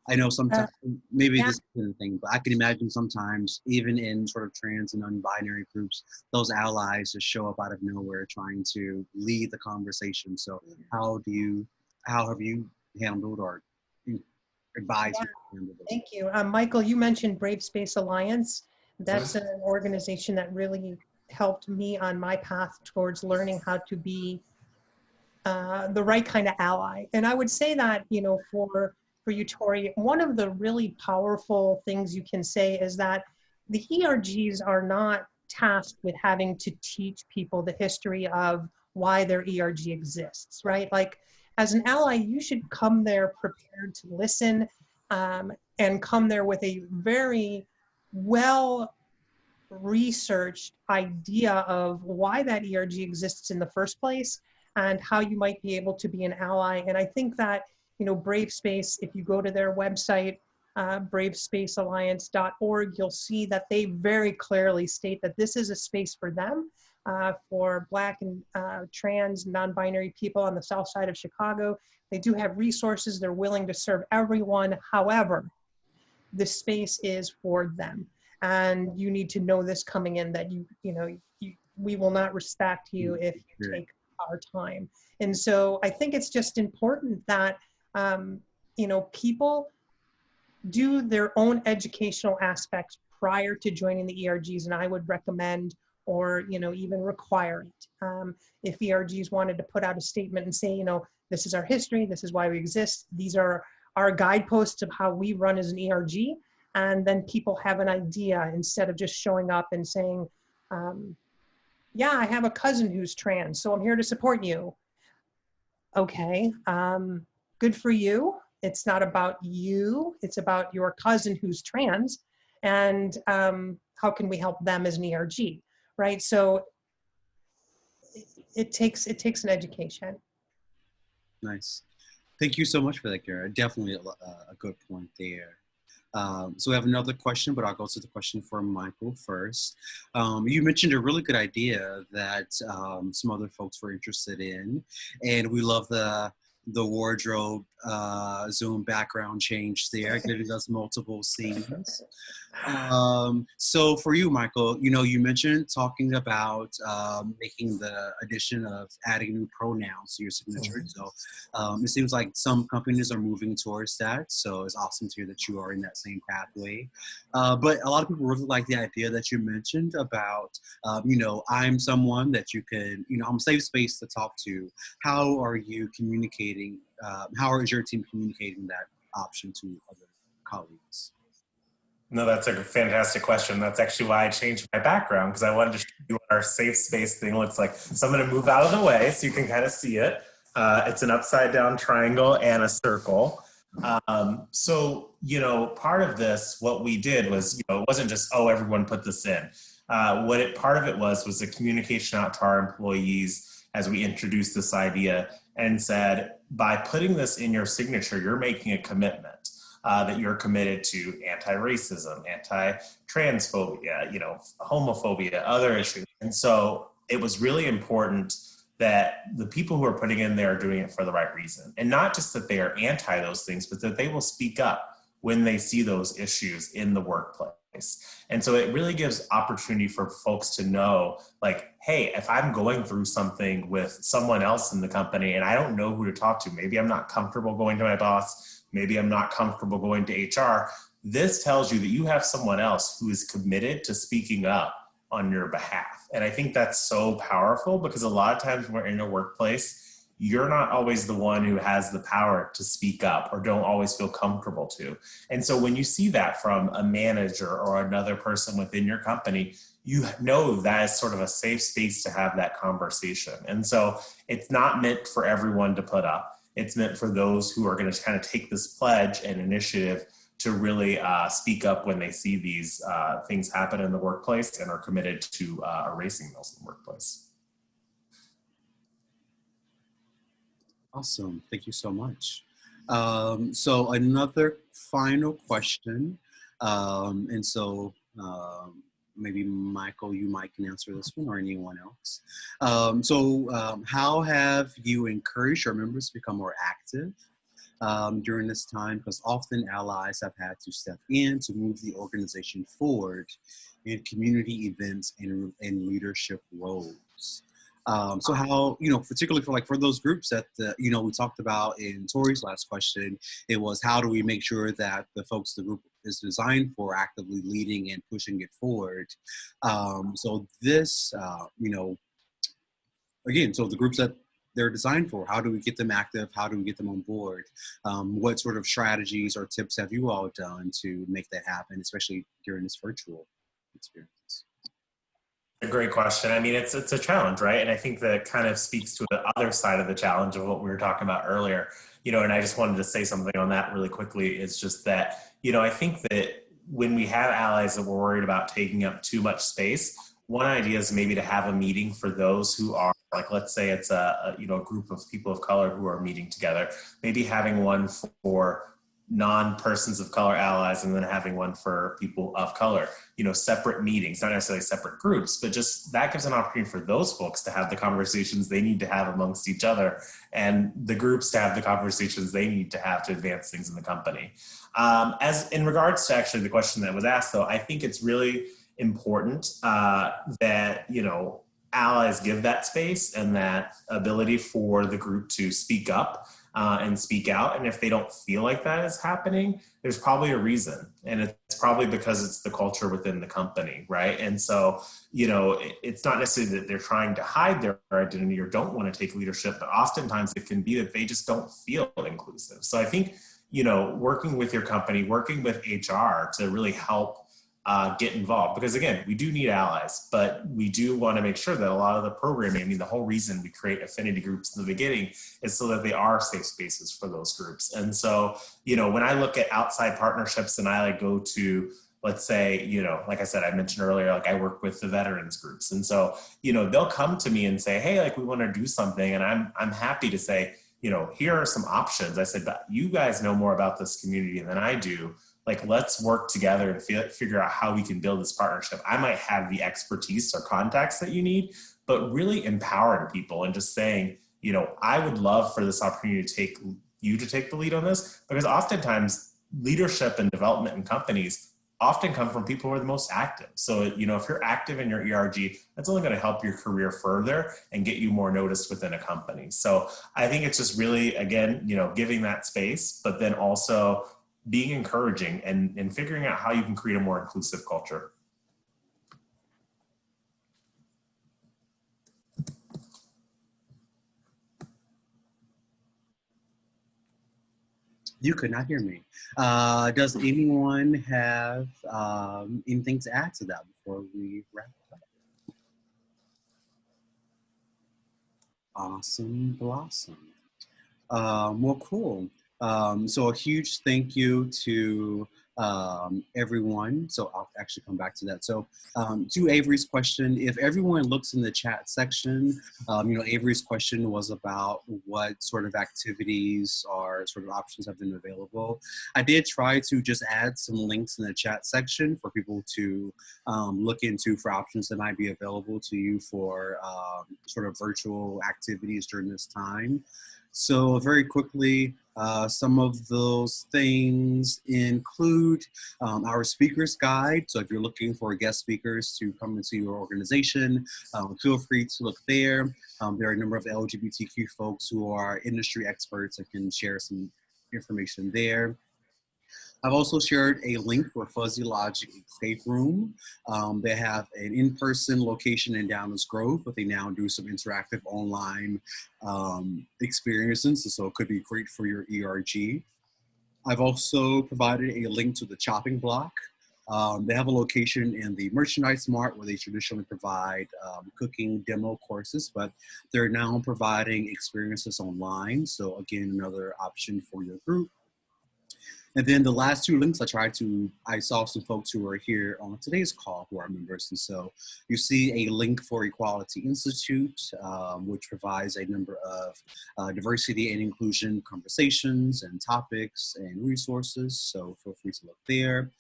I know sometimes, maybe this isn't a thing, but I can imagine sometimes, even in sort of trans and non-binary groups, those allies just show up out of nowhere trying to lead the conversation. So how have you handled or advised? Yeah. Thank you. Michael, you mentioned Brave Space Alliance. That's an organization that really helped me on my path towards learning how to be the right kind of ally. And I would say that, you know, for you, Tori, one of the really powerful things you can say is that the ERGs are not tasked with having to teach people the history of why their ERG exists, right? Like, as an ally, you should come there prepared to listen and come there with a very well-researched idea of why that ERG exists in the first place and how you might be able to be an ally. And I think that, you know, Brave Space, if you go to their website, bravespacealliance.org, you'll see that they very clearly state that this is a space for them, for Black and trans, non-binary people on the south side of Chicago. They do have resources. They're willing to serve everyone. However, the space is for them. And you need to know this coming in, that we will not respect you if you take our time. And so I think it's just important that you know, people do their own educational aspects prior to joining the ERGs, and I would recommend, or, you know, even require it. If ERGs wanted to put out a statement and say, you know, this is our history, this is why we exist, these are our guideposts of how we run as an ERG, and then people have an idea instead of just showing up and saying, yeah, I have a cousin who's trans, so I'm here to support you. Okay. Good for you. It's not about you. It's about your cousin who's trans, and how can we help them as an ERG, right? So it takes an education. Nice. Thank you so much for that, Gearah. Definitely a good point there. So we have another question, but I'll go to the question for Michael first. You mentioned a really good idea that some other folks were interested in, and we love the wardrobe Zoom background change there, giving us multiple scenes. So for you, Michael, you know, you mentioned talking about making the addition of adding new pronouns to your signature. So it seems like some companies are moving towards that. So it's awesome to hear that you are in that same pathway. But a lot of people really like the idea that you mentioned about, you know, I'm someone that you can, you know, I'm a safe space to talk to. How are you communicating? How is your team communicating that option to other colleagues? No, that's a fantastic question. That's actually why I changed my background, because I wanted to show you what our safe space thing looks like. So I'm going to move out of the way so you can kind of see it. It's an upside down triangle and a circle. So, you know, part of this, what we did was, you know, it wasn't just, oh, everyone put this in. Part of it was the communication out to our employees as we introduced this idea and said, by putting this in your signature, you're making a commitment. That you're committed to anti-racism, anti-transphobia, you know, homophobia, other issues. And so it was really important that the people who are putting in there are doing it for the right reason. And not just that they are anti those things, but that they will speak up when they see those issues in the workplace. And so it really gives opportunity for folks to know, like, hey, if I'm going through something with someone else in the company and I don't know who to talk to, maybe I'm not comfortable going to my boss, maybe I'm not comfortable going to HR, this tells you that you have someone else who is committed to speaking up on your behalf. And I think that's so powerful, because a lot of times when we're in a workplace, you're not always the one who has the power to speak up or don't always feel comfortable to. And so when you see that from a manager or another person within your company, you know that is sort of a safe space to have that conversation. And so it's not meant for everyone to put up. It's meant for those who are going to kind of take this pledge and initiative to really speak up when they see these things happen in the workplace and are committed to erasing those in the workplace. Awesome. Thank you so much. So another final question. And so maybe Michael, you might can answer this one, or anyone else. How have you encouraged your members to become more active during this time? Because often allies have had to step in to move the organization forward in community events and leadership roles. So how, particularly for those groups that, we talked about in Tori's last question, it was how do we make sure that the folks the group is designed for actively leading and pushing it forward. So this, again, so the groups that they're designed for, how do we get them active? How do we get them on board? What sort of strategies or tips have you all done to make that happen, especially during this virtual experience? A great question. I mean, it's a challenge, right? And I think that kind of speaks to the other side of the challenge of what we were talking about earlier, and I just wanted to say something on that really quickly. It's just that, I think that when we have allies that we're worried about taking up too much space, one idea is maybe to have a meeting for those who are, like, let's say it's a group of people of color who are meeting together, maybe having one for non-persons of color allies and then having one for people of color, separate meetings, not necessarily separate groups, but just that gives an opportunity for those folks to have the conversations they need to have amongst each other and the groups to have the conversations they need to have to advance things in the company. As in regards to actually the question that was asked, though, I think it's really important that, allies give that space and that ability for the group to speak up and speak out. And if they don't feel like that is happening, there's probably a reason. And it's probably because it's the culture within the company, right? And so, it's not necessarily that they're trying to hide their identity or don't want to take leadership, but oftentimes it can be that they just don't feel inclusive. So I think, working with your company, working with HR to really help get involved, because again, we do need allies, but we do want to make sure that a lot of the programming, the whole reason we create affinity groups in the beginning is so that they are safe spaces for those groups. And so, when I look at outside partnerships and I go to, let's say, like I said, I mentioned earlier, I work with the veterans groups. And so, they'll come to me and say, hey, we want to do something. And I'm happy to say, here are some options. I said, but you guys know more about this community than I do. Let's work together and figure out how we can build this partnership. I might have the expertise or contacts that you need, but really empowering people and just saying, I would love for this opportunity to take the lead on this, because oftentimes leadership and development in companies often come from people who are the most active. So, if you're active in your ERG, that's only going to help your career further and get you more noticed within a company. So I think it's just really, again, giving that space, but then also being encouraging and figuring out how you can create a more inclusive culture. You could not hear me. Does anyone have anything to add to that before we wrap up? Awesome blossom. Well, cool. So a huge thank you to everyone. So I'll actually come back to that. So to Avery's question, if everyone looks in the chat section, Avery's question was about what sort of activities or sort of options have been available. I did try to just add some links in the chat section for people to look into for options that might be available to you for sort of virtual activities during this time. So very quickly, Some of those things include our speakers guide. So if you're looking for guest speakers to come into your organization, feel free to look there. There are a number of LGBTQ folks who are industry experts and can share some information there. I've also shared a link for Fuzzy Logic Escape Room. They have an in-person location in Downers Grove, but they now do some interactive online experiences, so it could be great for your ERG. I've also provided a link to the chopping block. They have a location in the Merchandise Mart where they traditionally provide cooking demo courses, but they're now providing experiences online. So again, another option for your group. And then the last two links, I saw some folks who are here on today's call who are members. And so you see a link for Equality Institute, which provides a number of diversity and inclusion conversations and topics and resources. So feel free to look there.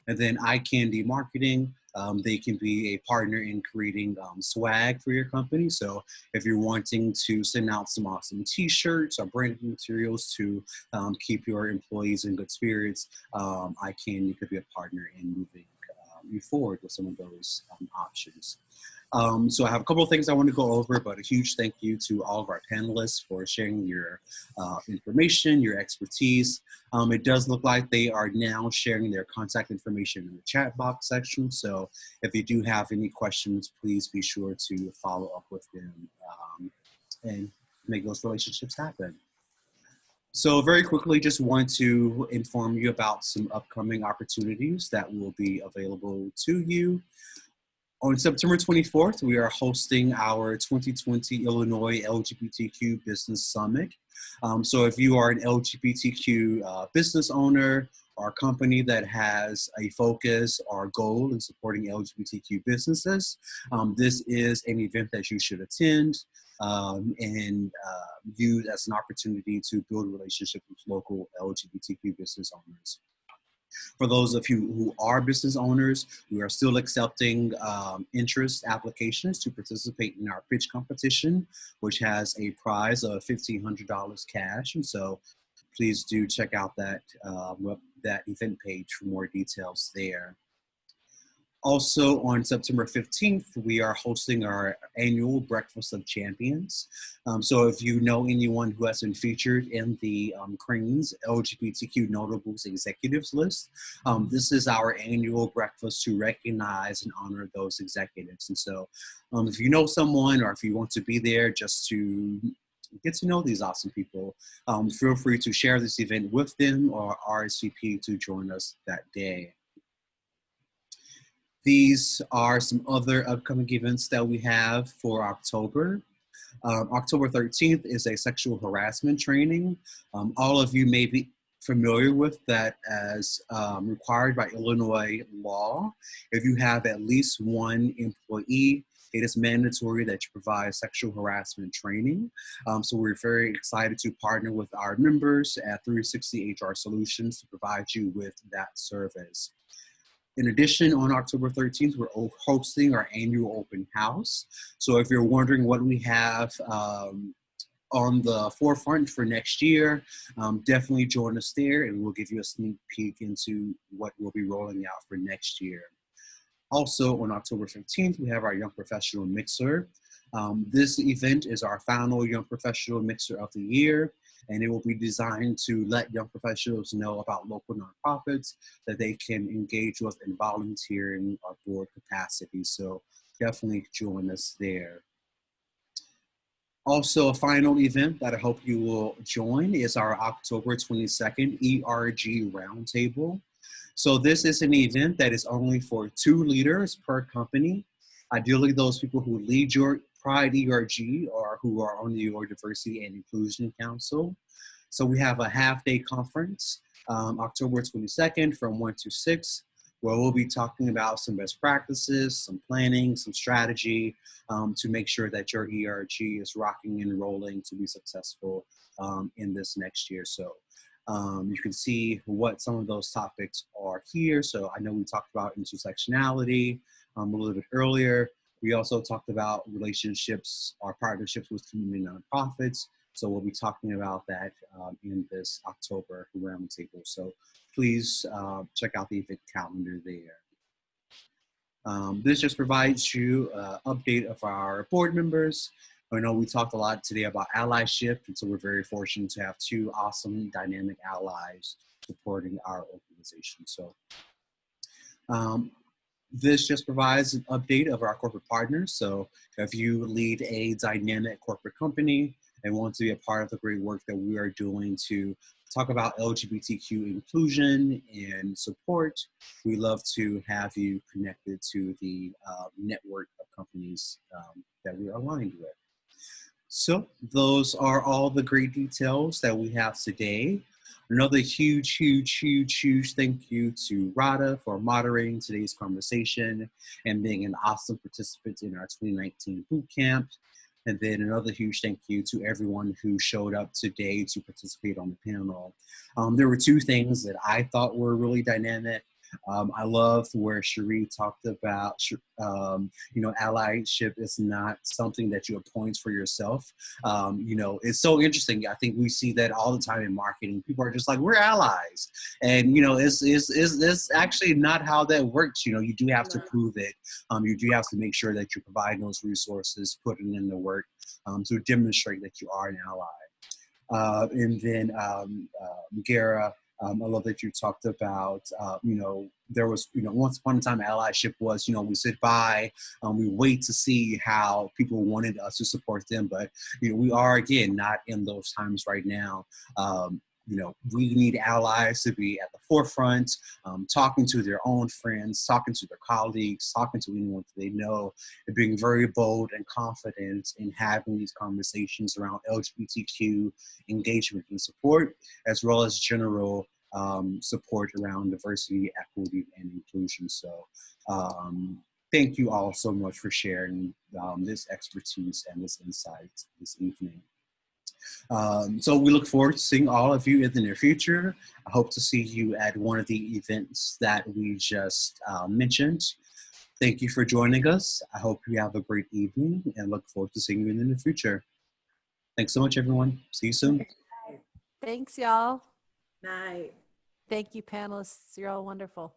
And then Eye Candy Marketing, they can be a partner in creating swag for your company. So if you're wanting to send out some awesome t-shirts or branding materials to keep your employees in good spirits, Eye Candy could be a partner in moving you forward with some of those options. So I have a couple of things I want to go over, but a huge thank you to all of our panelists for sharing your information, your expertise. It does look like they are now sharing their contact information in the chat box section. So if you do have any questions, please be sure to follow up with them and make those relationships happen. So very quickly, just want to inform you about some upcoming opportunities that will be available to you. On September 24th, we are hosting our 2020 Illinois LGBTQ Business Summit. So if you are an LGBTQ business owner or a company that has a focus or goal in supporting LGBTQ businesses, this is an event that you should attend and use as an opportunity to build relationships with local LGBTQ business owners. For those of you who are business owners, we are still accepting interest applications to participate in our pitch competition, which has a prize of $1,500 cash. And so please do check out that event page for more details there. Also on September 15th, we are hosting our annual Breakfast of Champions. So if you know anyone who has been featured in the Crane's LGBTQ Notables Executives list, this is our annual breakfast to recognize and honor those executives. And so if you know someone or if you want to be there just to get to know these awesome people, feel free to share this event with them or RSVP to join us that day. These are some other upcoming events that we have for October. October 13th is a sexual harassment training. All of you may be familiar with that as required by Illinois law. If you have at least one employee, it is mandatory that you provide sexual harassment training. So we're very excited to partner with our members at 360 HR Solutions to provide you with that service. In addition, on October 13th, we're hosting our annual open house. So if you're wondering what we have on the forefront for next year, definitely join us there and we'll give you a sneak peek into what we'll be rolling out for next year. Also on October 15th, we have our Young Professional Mixer. This event is our final Young Professional Mixer of the year, and it will be designed to let young professionals know about local nonprofits that they can engage with in volunteering or board capacity. So definitely join us there. Also, a final event that I hope you will join is our October 22nd ERG Roundtable. So this is an event that is only for 2 leaders per company. Ideally, those people who lead your PRIDE ERG or who are on your Diversity and Inclusion Council. So we have a half-day conference, October 22nd from 1 to 6, where we'll be talking about some best practices, some planning, some strategy to make sure that your ERG is rocking and rolling to be successful in this next year. So you can see what some of those topics are here. So I know we talked about intersectionality a little bit earlier. We also talked about relationships, our partnerships with community nonprofits. So we'll be talking about that in this October roundtable. So please check out the event calendar there. This just provides you an update of our board members. I know we talked a lot today about allyship, and so we're very fortunate to have two awesome, dynamic allies supporting our organization. So this just provides an update of our corporate partners. So if you lead a dynamic corporate company and want to be a part of the great work that we are doing to talk about LGBTQ inclusion and support, we love to have you connected to the network of companies that we are aligned with. So those are all the great details that we have today. Another huge thank you to Rada for moderating today's conversation and being an awesome participant in our 2019 boot camp. And then another huge thank you to everyone who showed up today to participate on the panel. There were two things that I thought were really dynamic. I loved where Cherie talked about, allyship is not something that you appoint for yourself. It's so interesting. I think we see that all the time in marketing. People are just like, we're allies. And, it's actually not how that works. You do have to prove it. You do have to make sure that you're providing those resources, putting in the work to demonstrate that you are an ally. And then Gearah, I love that you talked about, there was, once upon a time allyship was, we sit by, we wait to see how people wanted us to support them. But, we are, again, not in those times right now. We need allies to be at the forefront, talking to their own friends, talking to their colleagues, talking to anyone that they know, and being very bold and confident in having these conversations around LGBTQ engagement and support, as well as general support around diversity, equity, and inclusion. So thank you all so much for sharing this expertise and this insight this evening. So we look forward to seeing all of you in the near future. I hope to see you at one of the events that we just mentioned. Thank you for joining us. I hope you have a great evening and look forward to seeing you in the near future. Thanks so much, everyone. See you soon. Thanks, y'all. Night. Thank you, panelists. You're all wonderful.